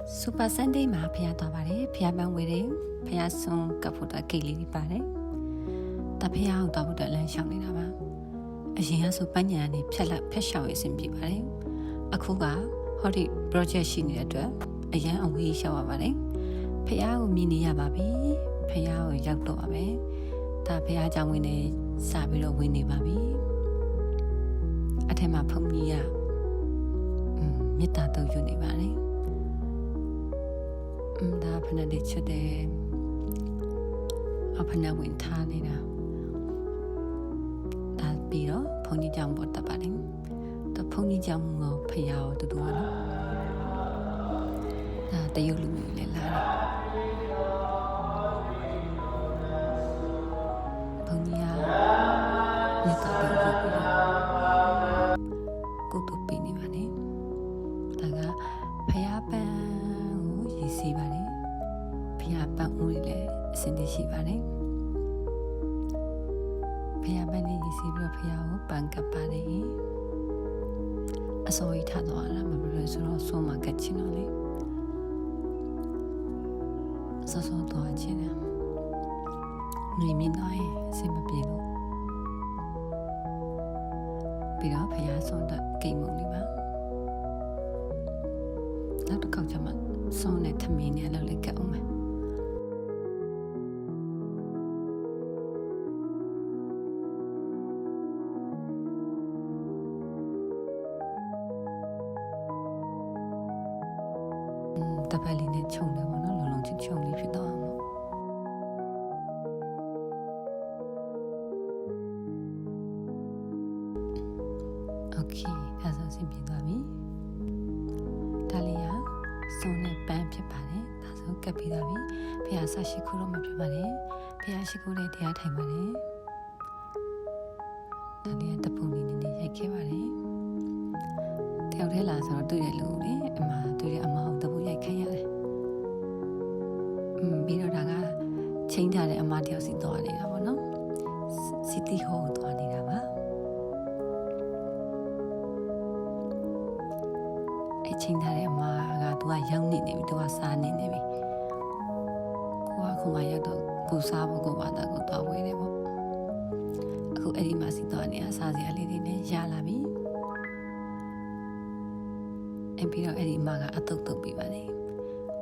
Super Sunday မှာဖျားသွားပါတယ်ဖျားပန်းဝေးတယ်ဖျားစွန်ကပ်ဖို့တော့ကိတ်လေးပါတယ်တဖျားအောင်တော့ဖို့တော့လမ်းလျှောက်နေတာပါအရင်ကဆိုပန်းညာကနေဖြတ်ရှောင်ရအဆင်ပြေပါတယ်အခုကဟောဒီ project ရှိနေတဲ့အတွက်အရန်အဝေးရှောက်ရပါတယ်ဖျားကိုမြင်နေရပါပြီဖျားကိုရောက်တော့ပါပဲဒါဖျားကြောင့်ဝင်နေစပြီးတော့ဝင်နေပါပြီအထက်မှာဖုန်ကြီးကမေတ္တာတော်ယူနေပါတယ်ဒါဖဏလေးချက်တယ်အဖဏဝင်ထားနေတာဒါပြီးတော့ဘုန်းကြီးကြောင့်ပေါ်တက်ပါတယ်တော့ဘုန်းကြီးကြောင့်ကိုဖျားကိုတူတူရနော်ဒါတရုတ်လူမျိုးလည်းလာတယ်ဘုန်းကြီးကမေတ္တာတော်ယူပြီးတော့ကိုတူပေးနေပါတယ်ဒါကဖျားပန်းကိုရည်စီးပါတယ်ဖျားပန်းဦးလည်းအစင်တရှိပါတယ်ဖျားပန်းလေးရည်စီးပြီးတော့ဖျားကိုပန်းကပ်ပါတယ်အစိုးရထားတော့လာမလို့ဆိုတော့ဆုံးမကတ်ချင်တော့လေစောစောတော့ချင်တယ်နေမင်းတော့အစင်မပြေလို့ပြီးတော့ဖျားဆုံးတော့ကိတ်မုံလေးပါနောက်တစ်ခေါက်ကျမှဆုံးနဲ့ထမင်းနဲ့လောက်လိုက်ကအောင်မယ်တပတ်လေးနဲ့ခြုံတယ်ပေါ့နော်လုံလုံချင်းခြုံလေးဖြစ်တော့အောင်โอเคဒါဆိုဆင်ပြေသွားပြီဒါလေးကစုံနဲ့ပန်းဖြစ်ပါတယ်ဒါဆိုကပ်ပြီးသွားပြီဖះဆရှိခိုးတော့မှဖြစ်ပါတယ်ဖះရှိခိုးလေးတရားထိုင်ပါတယ်ဒါလေးကတပုံလေးနည်းနည်းရိုက်ခဲ့ပါတယ်တယောက်တည်းလာဆိုတော့တွေ့ရလို့လေအမတွေ့ရအမအောင်တပုံရိုက်ခိုင်းရတယ်ပြီးတော့ဒါကချိန်ထားတဲ့အမတယောက်စီသွားနေတာပေါ့နော်စီတီဟိုးသွားနေတာပါအချိန်ထားတဲ့အမကသူကရောက်နေပြီသူကစားနေပြီကိုကခုမှရောက်တော့ကိုစားဖို့ကိုပါတော့ကိုသွားဝေးတယ်ပေါ့အခုအဲ့ဒီမှာစီသွားနေတာစားစရာလေးတွေနဲ့ရလာပြီအဲ့ပြီးတော့အဲ့ဒီအမကအတုပ်တုပ်ပြီးပါလေ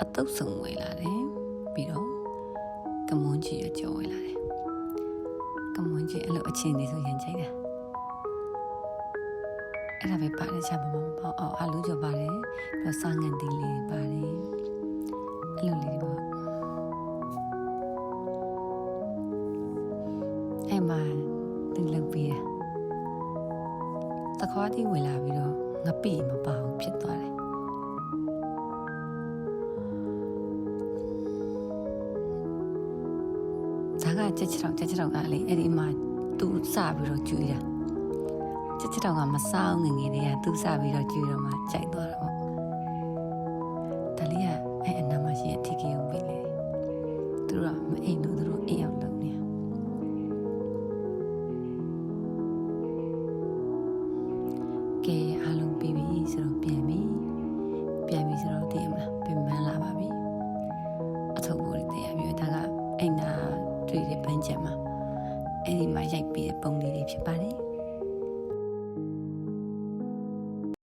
အတုပ်စုံဝေးလာတယ်ပြီးတော့ကမွန်းကြီးရကြော်ဝေးလာတယ်ကမွန်းကြီးအဲ့လိုအချင်းလေးဆိုရင်ကြိုက်တယ်အဲ့ဒါပဲပါတယ်ချာမမပေါ့အော်အလူကြော်ပါတယ်ပြီးတော့စားငံတီးလေးပါတယ်အဲ့လိုလေးပေါ့အဲ့မှာတင်လုပ်ပြီးတယ်တခွားတီးဝင်လာပြီးတော့ငပိမပါဘူးဖြစ်သွားတယ်ဒါကချက်ချောက်ကလေအဲ့ဒီမှာသူစပြီးတော့ကျွေးတာချက်ချောက်ကမစားငငယ်လေးကသူစပြီးတော့ကျွေးတော့မှကြိုက်